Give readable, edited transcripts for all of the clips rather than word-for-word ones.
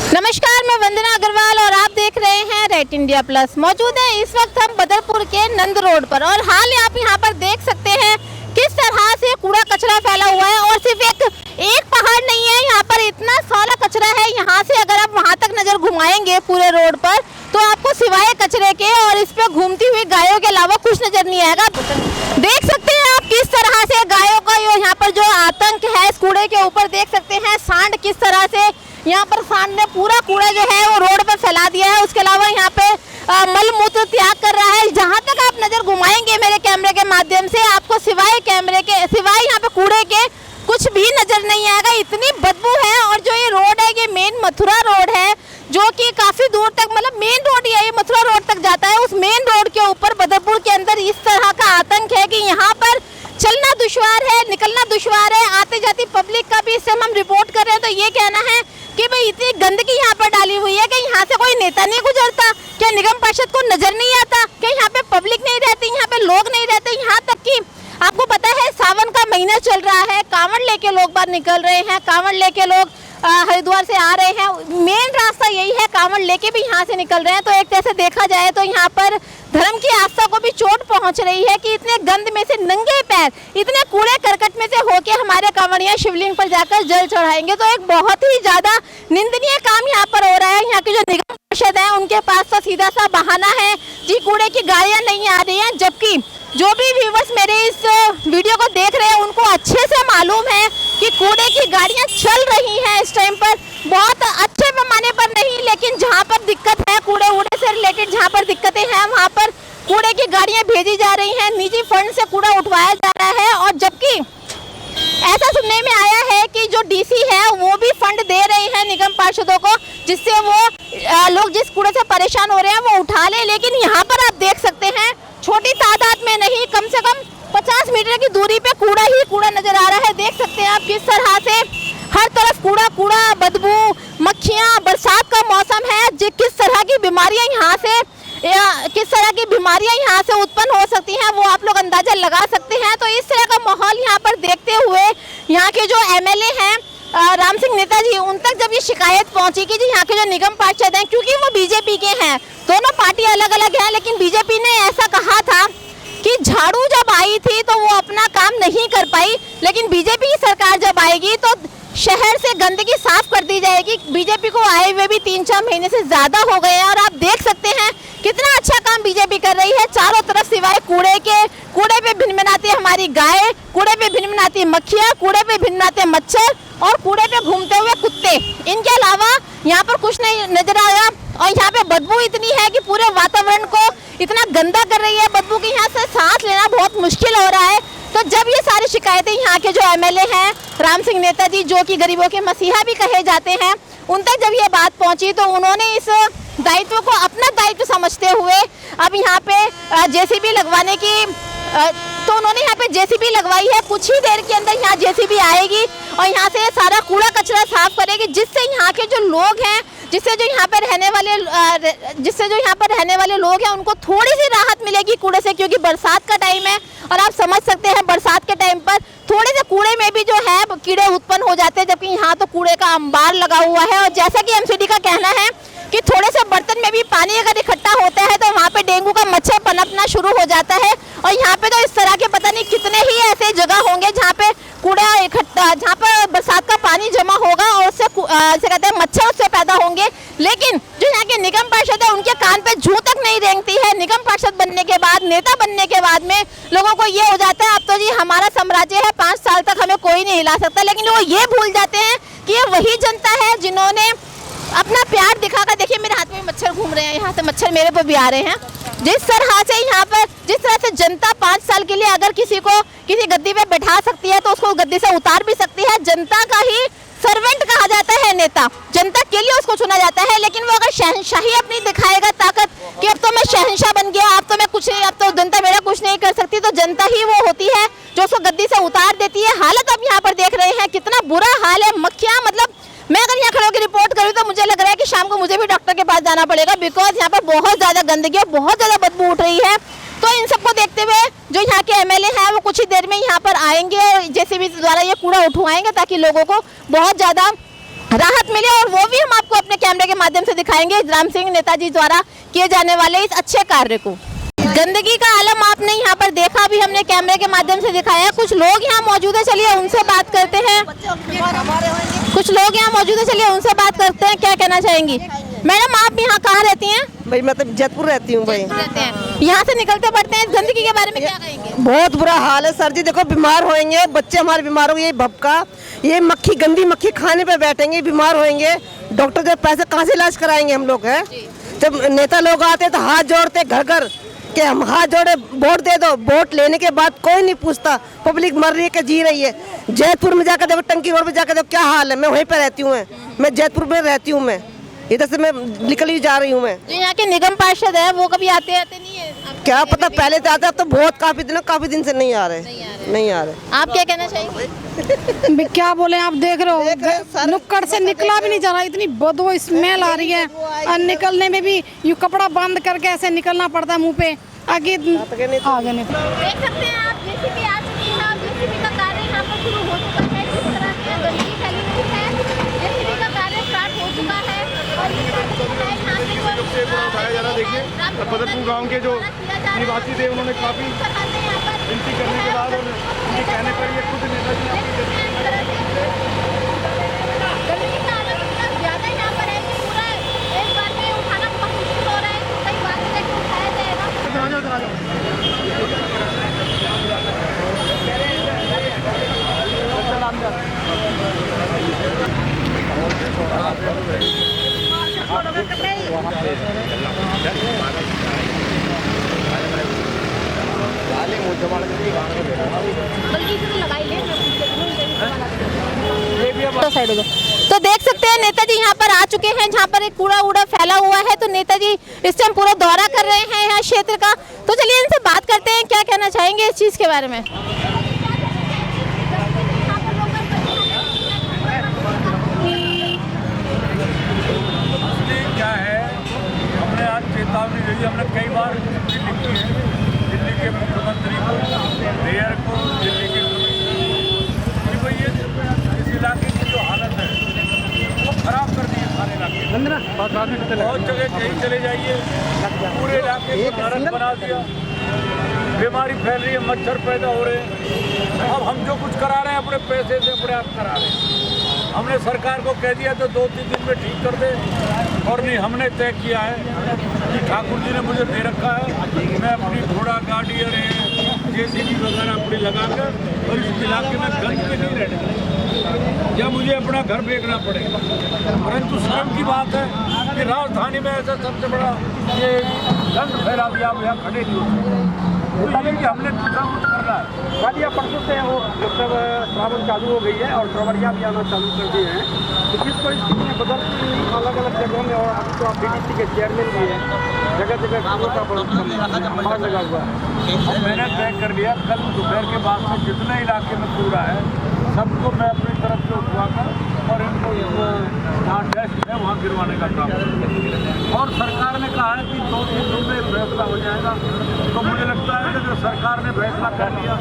नमस्कार, मैं वंदना अग्रवाल और आप देख रहे हैं रेट इंडिया प्लस। मौजूद है इस वक्त हम बदरपुर के नंद रोड पर और हाल आप यहाँ पर देख सकते हैं किस तरह से कूड़ा कचरा फैला हुआ है। और सिर्फ एक पहाड़ नहीं है, यहाँ पर इतना सारा कचरा है। यहाँ से अगर आप वहाँ तक नजर घुमाएंगे पूरे रोड पर तो आपको सिवाय कचरे के और इस पे घूमती हुई गायों के अलावा कुछ नजर नहीं आएगा। देख सकते हैं आप किस तरह से गायों का यहाँ पर जो आतंक है इस कूड़े के ऊपर। देख सकते हैं सांड किस तरह से यहाँ पर सांड ने पूरा कूड़ा जो है वो रोड पर फैला दिया है। उसके अलावा यहाँ पे मल मूत्र त्याग कर रहा है। जहाँ तक आप नजर घुमाएंगे मेरे कैमरे के माध्यम से आपको सिवाय यहाँ पे कूड़े के कुछ भी नजर नहीं आएगा। इतनी बदबू है। और जो ये रोड है ये मेन मथुरा रोड है जो कि काफी दूर तक मतलब मेन रोड ये मथुरा रोड तक जाता है। उस मेन रोड के ऊपर बदरपुर के अंदर इस तरह का आतंक है कि यहाँ पर चलना दुश्वार है, निकलना दुश्वार है। आते जाती पब्लिक का भी इससे हम रिपोर्ट कर रहे हैं तो ये कहना है कि भाई इतनी गंदगी यहाँ पर डाली हुई है कि यहाँ से कोई नेता नहीं गुजरता, क्या निगम पार्षद को नजर नहीं आता, क्या यहाँ पे पब्लिक नहीं रहती, यहाँ पे लोग नहीं रहते। यहाँ तक कि आपको पता है सावन का महीना चल रहा है, कांवड़ लेके लोग बाहर निकल रहे हैं, कांवड़ लेके लोग हरिद्वार से आ रहे हैं। मेन रास्ता यही है, कांवड़ लेके भी यहाँ से निकल रहे हैं। तो एक तरह से देखा जाए तो यहाँ पर धर्म की आस्था को भी चोट पहुँच रही है कि इतने गंद में से नंगे पैर इतने कूड़े करकट में से होके हमारे कांवड़िया शिवलिंग पर जाकर जल चढ़ाएंगे। तो एक बहुत ही ज्यादा निंदनीय काम यहाँ पर हो रहा है। यहाँ के जो निगम पार्षद है उनके पास तो सीधा सा बहाना है जी कूड़े की गाड़ियाँ नहीं आ रही हैं। जबकि जो भी व्यूवर्स मेरे इस वीडियो को देख रहे हैं उनको अच्छे से मालूम है कि कूड़े की गाड़ियां चल रही हैं इस टाइम पर, बहुत अच्छे पैमाने पर नहीं, लेकिन जहां पर दिक्कत है कूड़े वूड़े से रिलेटेड जहां पर दिक्कतें हैं वहां पर कूड़े की गाड़ियां भेजी जा रही हैं, निजी फंड से कूड़ा उठवाया जा रहा है। और जबकि ऐसा सुनने में आया है कि जो डीसी है वो भी फंड दे रहे हैं निगम पार्षदों को जिससे वो लोग जिस कूड़े से परेशान हो रहे हैं वो उठा ले। लेकिन यहाँ पर आप देख सकते हैं छोटी तादाद में नहीं, कम से कम 50 मीटर की दूरी पे कूड़ा ही कूड़ा नजर आ रहा है। देख सकते हैं आप किस तरह से हर तरफ कूड़ा कूड़ा, बदबू, मक्खियां, बरसात का मौसम है, किस तरह की बीमारियां यहाँ से उत्पन्न हो सकती हैं वो आप लोग अंदाजा लगा सकते हैं। तो इस तरह का माहौल यहाँ पर देखते हुए यहाँ के जो एमएलए हैं राम सिंह नेताजी उन तक जब ये शिकायत पहुंची कि जी यहाँ के जो निगम पार्षद हैं, क्योंकि वो बीजेपी के हैं, दोनों पार्टी अलग अलग हैं, लेकिन बीजेपी ने ऐसा कहा था कि झाड़ू जब आई थी तो वो अपना काम नहीं कर पाई, लेकिन बीजेपी की सरकार जब आएगी तो शहर से गंदगी साफ कर दी जाएगी। बीजेपी को आए हुए भी 3-4 महीने से ज्यादा हो गए हैं और आप देख सकते हैं कितना अच्छा काम बीजेपी कर रही है। चारों तरफ सिवाय कूड़े पे भिनभिनाती हमारी गाय, कूड़े पे भिनभिनाती मक्खियाँ, कूड़े पे भिनभिनाते मच्छर और कूड़े पे घूमते हुए कुत्ते, इनके अलावा यहाँ पर कुछ नहीं नजर आया। और यहाँ पे बदबू इतनी है कि पूरे वातावरण को इतना गंदा कर रही है बदबू की यहाँ से सांस लेना बहुत मुश्किल हो रहा है। तो जब ये सारी शिकायतें यहाँ के जो एमएलए हैं राम सिंह नेताजी जो कि गरीबों के मसीहा भी कहे जाते हैं उन तक जब ये बात पहुंची तो उन्होंने इस दायित्व को अपना दायित्व समझते हुए अब यहाँ पे जेसीबी लगवाने की तो उन्होंने यहाँ पे जेसीबी लगवाई है। कुछ ही देर के अंदर यहाँ जेसीबी आएगी और यहाँ से सारा कूड़ा कचरा साफ करेगी, जिससे यहाँ के जो लोग हैं जिससे जो यहाँ पर रहने वाले लोग हैं उनको थोड़ी सी राहत मिलेगी कूड़े से, क्योंकि बरसात का टाइम है और आप समझ सकते हैं बरसात के टाइम पर थोड़े से कूड़े में भी जो है कीड़े उत्पन्न हो जाते हैं, जबकि यहाँ तो कूड़े का अंबार लगा हुआ है। और जैसा कि एमसीडी का कहना है कि थोड़े से बर्तन में भी पानी अगर इकट्ठा होता है तो वहाँ पे डेंगू का मच्छर पनपना शुरू हो जाता है। और यहाँ पे तो इस तरह के पता नहीं कितने ही ऐसे जगह होंगे जहाँ पे कूड़ा इकट्ठा, जहाँ पर बरसात का पानी जमा होगा और उससे कहते हैं मच्छर उससे पैदा होंगे। लेकिन जो यहाँ के निगम पार्षद है उनके कान पे जूं तक नहीं रेंगती है। निगम पार्षद बनने के बाद, नेता बनने के बाद में लोगों को ये हो जाता है अब तो जी हमारा साम्राज्य है, 5 साल तक हमें कोई नहीं हिला सकता। लेकिन वो ये भूल जाते हैं कि ये वही जनता है जिन्होंने अपना प्यार दिखाकर, देखिए मेरे हाथ में मच्छर घूम रहे हैं, यहाँ से मच्छर मेरे पर भी आ रहे हैं। जिस तरह से यहाँ पर जिस तरह से जनता 5 साल के लिए अगर किसी को किसी गद्दी पे बैठा सकती है तो उसको गद्दी से उतार भी सकती है। जनता का ही सर्वेंट कहा जाता है नेता, जनता के लिए उसको चुना जाता है। लेकिन वो अगर शहंशाही अपनी दिखाएगा ताकत कि अब तो मैं शहंशाह बन गया, अब तो मैं कुछ नहीं, अब तो जनता मेरा कुछ नहीं कर सकती, तो जनता ही वो होती है जो उसको गद्दी से उतार देती है। हालत आप यहाँ पर देख रहे हैं कितना बुरा हाल है। मक्खियाँ, मतलब मैं अगर यहाँ खड़े होकर रिपोर्ट करूँ तो मुझे लग रहा है कि शाम को मुझे भी डॉक्टर के पास जाना पड़ेगा, बिकॉज यहाँ पर बहुत ज़्यादा गंदगी और बहुत ज़्यादा बदबू उठ रही है। तो इन सबको देखते हुए जो यहाँ के एमएलए हैं वो कुछ ही देर में यहाँ पर आएंगे और जेसीबी द्वारा ये कूड़ा उठवाएंगे ताकि लोगों को बहुत ज़्यादा राहत मिले। और वो भी हम आपको अपने कैमरे के माध्यम से दिखाएंगे राम सिंह नेताजी द्वारा किए जाने वाले इस अच्छे कार्य को। गंदगी का आलम आपने यहाँ पर देखा, भी हमने कैमरे के माध्यम से दिखाया। कुछ लोग यहाँ मौजूद है, चलिए उनसे बात करते हैं। कुछ लोग यहाँ मौजूद है, चलिए उनसे बात करते हैं। क्या कहना चाहेंगी मैडम, आप यहाँ कहाँ रहती हैं? भाई मैं तो जयपुर रहती हूँ भाई। यहाँ से निकलते पड़ते हैं, गंदगी के बारे में क्या कहेंगे? बहुत बुरा हाल है सर जी, देखो बीमार होएंगे बच्चे, हमारे बीमार होंगे, ये भपका, ये मक्खी, गंदी मक्खी खाने पे बैठेंगे, बीमार होएंगे। डॉक्टर के पैसे कहाँ से इलाज कराएंगे हम लोग हैं? जब नेता लोग आते तो हाथ जोड़ते घर घर कि हम हाथ जोड़े वोट दे दो। वोट लेने के बाद कोई नहीं पूछता, पब्लिक मर रही है कि जी रही है। जयपुर में जाकर देखो, टंकी रोड पे जाकर देखो क्या हाल है। मैं वहीं पे रहती हूँ, मैं जयपुर में रहती हूँ, मैं इधर से मैं निकल ही जा रही हूँ। मैं जो यहाँ के निगम पार्षद है वो कभी आते नहीं है? क्या पता, पहले तो आता, तो बहुत काफी दिन से नहीं आ रहे। आप क्या कहना चाहेंगे? क्या बोले, आप देख रहे हो नुक्कड़ से निकला भी नहीं जा रहा, इतनी बदबू स्मेल आ रही है। और निकलने में भी यूँ कपड़ा बंद करके ऐसे निकलना पड़ता है मुंह पे, आगे नहीं। देख सकते हैं आप, जेसीबी आ चुकी है और जेसीबी का कार्य यहाँ पर शुरू हो चुका है। जिस तरह से गंदगी फैली हुई है, जेसीबी का कार्य स्टार्ट हो चुका है। और इस तरह से उठाया जा रहा, देखिए बदरपुर गांव के जो निवासी थे उन्होंने काफी विनती करने के बाद और उनके कहने पर ये खुद नेताजी गंदगी का आलम इतना ज्यादा यहाँ पर है कि पूरा एक बार में उठाना बहुत मुश्किल हो रहा है। कई बार से उठाया जाएगा। तो देख सकते हैं नेताजी यहाँ पर आ चुके हैं, जहाँ पर एक कूड़ा उड़ा फैला हुआ है। तो नेताजी इस टाइम पूरा दौरा कर रहे हैं यहाँ क्षेत्र का। तो चलिए इनसे बात करते हैं, क्या कहना चाहेंगे इस चीज के बारे में। क्या है, हमने आज चेतावनी दी, हमने कई बार लिखी है दिल्ली के मुख्यमंत्री को, मेयर को, दिल्ली के कि भाई ये इस इलाके की जो हालत है वो खराब कर दी है। सारे इलाके बहुत जगह कहीं चले जाइए, पूरे इलाके को नरक बना दिया, बीमारी फैल रही है, मच्छर पैदा हो रहे हैं। अब हम जो कुछ करा रहे हैं अपने पैसे से अपने आप करा रहे हैं। हमने सरकार को कह दिया तो 2-3 दिन में ठीक कर दे, और नहीं, हमने तय किया है कि ठाकुर जी ने मुझे दे रखा है, मैं अपनी घोड़ा गाड़ी और जेसीबी वगैरह अपनी लगाकर और इस इलाके में गंद पे नहीं रहने, या मुझे अपना घर बेचना पड़ेगा। परंतु शर्म की बात है कि राजधानी में ऐसा सबसे बड़ा ये गंद फैला दिया, आप यहाँ खड़े नहीं हो सकते। कि हमने दूसरा कुछ करना है। कल या परसों से वो मतलब श्रावण चालू हो गई है और ट्रवरिया भी आना चालू कर दिए हैं। तो किस परिस्थिति में बदलती अलग अलग जगहों में, और अभी तो आप बीडीसी के चेयरमैन भी हैं, जगह जगह कानून का बड़ा लगा हुआ है। मैंने तय कर लिया, कल दोपहर के बाद में जितने इलाके में कूड़ा है सबको मैं अपनी तरफ से उठवाकर और इनको जहाँ डस्ट है वहाँ गिरवाने का काम करूँगा। और सरकार ने कहा है कि 2-3 दिन में फैसला हो जाएगा। तो मुझे लगता है कि जो सरकार ने फैसला कर लिया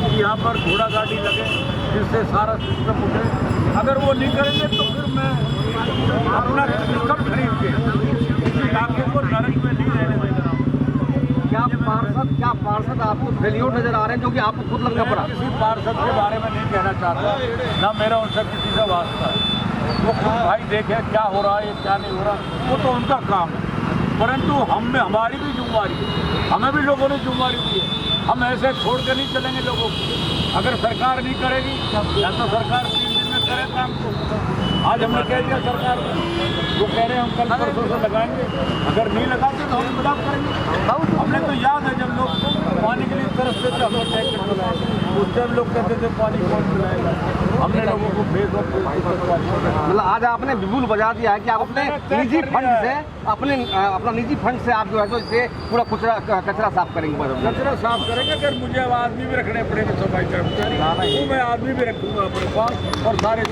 कि यहाँ पर घोड़ा गाड़ी लगे, जिससे सारा सिस्टम उठे, अगर वो नहीं करेंगे तो फिर मैं अपना सिस्टम खरीद के इस इलाके को नरक में नहीं रहने देगा। क्या पार्षद आपको फेलियर नजर आ रहे हैं, जो कि आपको खुद लगना पड़ा? किसी पार्षद के बारे में नहीं कहना चाहता, ना मेरा उनसे किसी से वास्ता है। वो खुद भाई देखे क्या हो रहा है क्या नहीं हो रहा, वो तो उनका काम है। परंतु हमारी भी जिम्मेवारी है, हमें भी लोगों ने जिम्मेवारी दी है। हम ऐसे छोड़ कर नहीं चलेंगे लोगों को। अगर सरकार नहीं करेगी या तो सरकार 3 दिन में करे काम को। आज हमने कह दिया सरकार को, वो कह रहे हैं हम कल परसों से लगाएंगे, अगर नहीं लगाते तो हम खिलाफ करेंगे। हमने तो याद है जब लोग पानी के लिए तरसते थे, हमने टैंकर चलाए, उस टाइम लोग कहते थे पानी कौन पिलाएगा, हमने लोगों को भेज और मतलब आज आपने विपुल बजा दिया है कि आप अपने निजी फंड से अपना निजी फंड से आप जो है तो इसे पूरा कचरा साफ करेंगे। कचरा साफ करेंगे, अगर मुझे अब आदमी भी रखने पड़ेंगे सफाई कर्मचारी, तो मैं आदमी भी रखूँगा अपने पास और सारे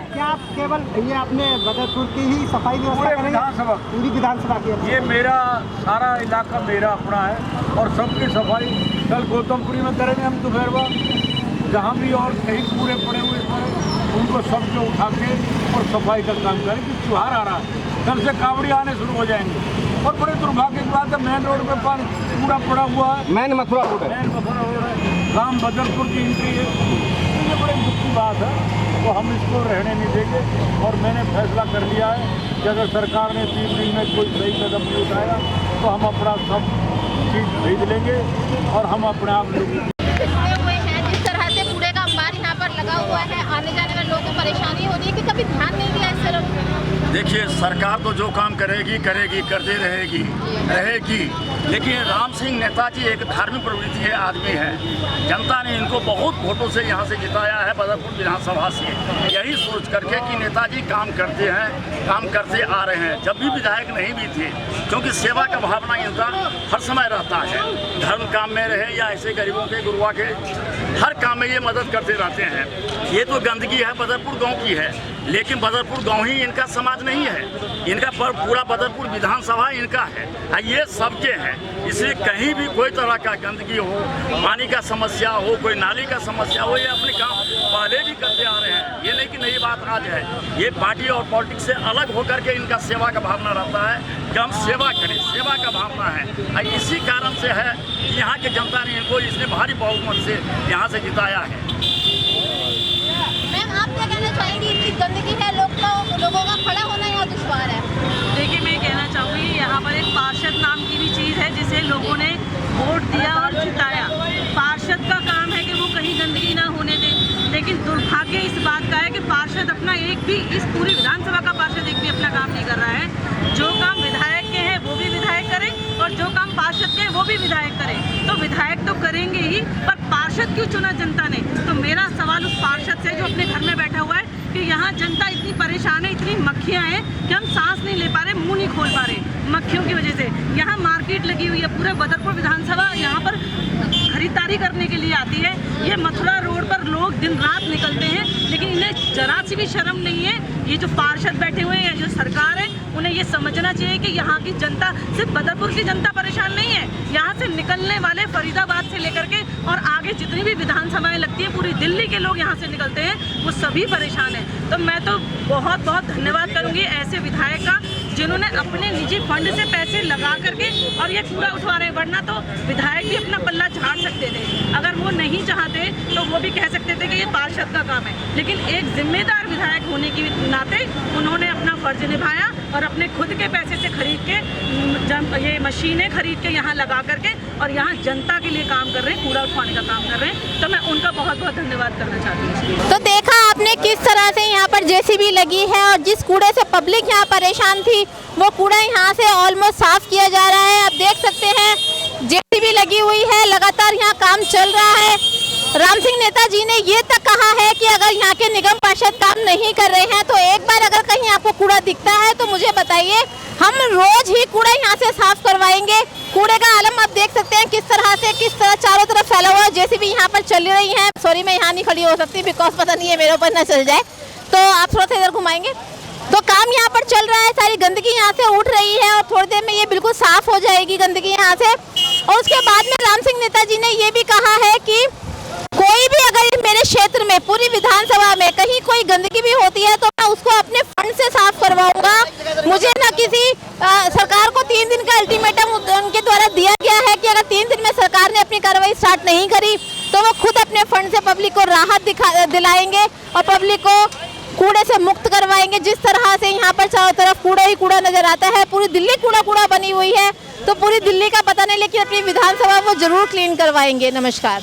क्या आप केवल ये अपने बदरपुर की ही सफाई व्यवस्था करेंगे? पूरी विधानसभा की? ये मेरा सारा इलाका मेरा अपना है और सबकी सफाई कल गौतमपुरी में करेंगे हम दोपहर बाद, जहाँ भी और कहीं पूरे पड़े हुए उनको सबसे उठा के और सफाई का काम करें कि त्योहार आ रहा है, कल से कावड़ी आने शुरू हो जाएंगे। और बड़े दुर्भाग्य की बात है, मेन रोड पे पानी पूरा पड़ा हुआ है, मैन मथुरा रोड है। मेन मथुरा रोड है, राम बदरपुर की एंट्री है। ये बड़ी दुख की बात है, तो हम इसको रहने नहीं देंगे। और मैंने फैसला कर लिया है कि अगर सरकार ने 3 दिन में कोई सही कदम नहीं उठाया तो हम अपना सब चीज भेज लेंगे और हम अपने आप लोग जिस तरह से कूड़े का अंबार यहाँ पर लगा हुआ है, आने जाने वाले लोगों को परेशानी हो रही है कि कभी ध्यान नहीं दिया इस तरफ। देखिए, सरकार तो जो काम करेगी करते रहेगी, लेकिन राम सिंह नेताजी एक धार्मिक प्रवृत्ति के आदमी है। जनता ने इनको बहुत वोटों से यहाँ से जिताया है बदरपुर विधानसभा से, यही सोच करके कि नेताजी काम करते हैं, काम करते आ रहे हैं। जब भी विधायक नहीं भी थे, क्योंकि सेवा का भावना इनका हर समय रहता है, धर्म काम में रहे या ऐसे गरीबों के गुरुआ के हर काम में ये मदद करते रहते हैं। ये तो गंदगी है बदरपुर गाँव की है, लेकिन बदरपुर गांव ही इनका समाज नहीं है, इनका पूरा बदरपुर विधानसभा इनका है, ये सबके हैं। इसलिए कहीं भी कोई तरह का गंदगी हो, पानी का समस्या हो, कोई नाली का समस्या हो, ये अपने काम पहले भी करते आ रहे हैं। ये नहीं कि नई बात आज है, ये पार्टी और पॉलिटिक्स से अलग होकर के इनका सेवा का भावना रहता है कि हम सेवा करें, सेवा का भावना है। इसी कारण से है कि यहाँ की जनता ने इनको इसने भारी बहुमत से यहाँ से जिताया है। मैम, आप क्या कहना चाहेंगी? इतनी गंदगी है, लोगों का खड़ा होना यहाँ दुश्वार है। देखिए, मैं कहना चाहूँगी यहाँ पर एक पार्षद नाम की भी चीज़ है जिसे लोगों ने वोट दिया और जिताया। पार्षद का काम है कि वो कहीं गंदगी ना होने दे, लेकिन दुर्भाग्य इस बात का है कि पार्षद अपना एक भी, इस पूरी विधानसभा का पार्षद एक भी अपना काम नहीं कर रहा है। जो काम विधायक के हैं वो भी विधायक करें और जो काम पार्षद के हैं वो भी विधायक करें। तो विधायक तो करेंगे ही, पर पार्षद क्यों चुना जनता ने? तो मेरा सवाल उस पार्षद से जो अपने घर में बैठा हुआ है कि यहाँ जनता इतनी परेशान है, इतनी मक्खियाँ हैं कि हम सांस नहीं ले पा रहे, मुंह नहीं खोल पा रहे मक्खियों की वजह से। यहाँ मार्केट लगी हुई है, पूरे बदरपुर विधानसभा यहाँ पर खरीदारी करने के लिए आती है। ये मथुरा रोड पर लोग दिन रात निकलते हैं, लेकिन इन्हें जरा सी भी शर्म नहीं है। ये जो पार्षद बैठे हुए हैं, जो सरकार है, उन्हें ये समझना चाहिए कि यहाँ की जनता, सिर्फ बदरपुर की जनता परेशान नहीं है, यहाँ से निकलने वाले फरीदाबाद से लेकर के और आगे जितनी भी विधानसभाएं लगती हैं, पूरी दिल्ली के लोग यहाँ से निकलते हैं, वो सभी परेशान हैं। तो मैं तो बहुत बहुत धन्यवाद करूँगी ऐसे विधायक का जिन्होंने अपने निजी फंड से पैसे लगा करके और ये कूड़ा उठवा रहे हैं। वरना तो विधायक भी अपना पल्ला झाड़ सकते थे, अगर वो नहीं चाहते तो वो भी कह सकते थे कि ये पार्षद का काम है। लेकिन एक जिम्मेदार विधायक होने के नाते उन्होंने अपना फर्ज निभाया और अपने खुद के पैसे से खरीद के ये मशीनें खरीद के यहाँ लगा करके और यहाँ जनता के लिए काम कर रहे हैं, कूड़ा उठवाने का काम कर रहे हैं। तो मैं उनका बहुत बहुत धन्यवाद करना चाहती हूँ। तो देखा आपने किस तरह से यहाँ पर जेसीबी लगी है और जिस कूड़े से पब्लिक यहाँ परेशान थी, वो कूड़ा यहाँ से ऑलमोस्ट साफ किया जा रहा है। आप देख सकते हैं जेसीबी लगी हुई है, लगातार यहाँ काम चल रहा है। राम सिंह नेताजी ने ये तक कहा है कि अगर यहाँ के निगम पार्षद काम नहीं कर रहे हैं तो एक बार अगर कहीं आपको कूड़ा दिखता है तो मुझे बताइए, हम रोज ही कूड़ा यहाँ से साफ करवाएंगे। कूड़े का आलम आप देख सकते हैं किस तरह चारों तरफ फैला हुआ है। जेसीबी यहाँ पर चल रही है। सॉरी, मैं यहाँ नहीं खड़ी हो सकती बिकॉज पता नहीं है मेरे ऊपर न चल जाए, तो आप थोड़ा सा इधर घुमाएंगे। तो काम यहाँ पर चल रहा है, सारी गंदगी यहाँ से उठ रही है और थोड़ी देर में ये बिल्कुल साफ हो जाएगी गंदगी यहाँ से। और उसके बाद में राम सिंह नेताजी ने ये भी कहा है कि कोई भी अगर मेरे क्षेत्र में, पूरी विधानसभा में कहीं कोई गंदगी भी होती है तो मैं उसको अपने फंड से साफ करवाऊंगा। मुझे न किसी सरकार को 3 दिन का अल्टीमेटम उनके द्वारा दिया गया है कि अगर 3 दिन में सरकार ने अपनी कार्रवाई स्टार्ट नहीं करी तो वो खुद अपने फंड से पब्लिक को राहत दिलाएंगे और पब्लिक को कूड़े से मुक्त करवाएंगे। जिस तरह से यहाँ पर चारों तरफ कूड़ा ही कूड़ा नजर आता है, पूरी दिल्ली कूड़ा बनी हुई है, तो पूरी दिल्ली का पता नहीं, लेकिन अपनी विधानसभा वो जरूर क्लीन करवाएंगे। नमस्कार।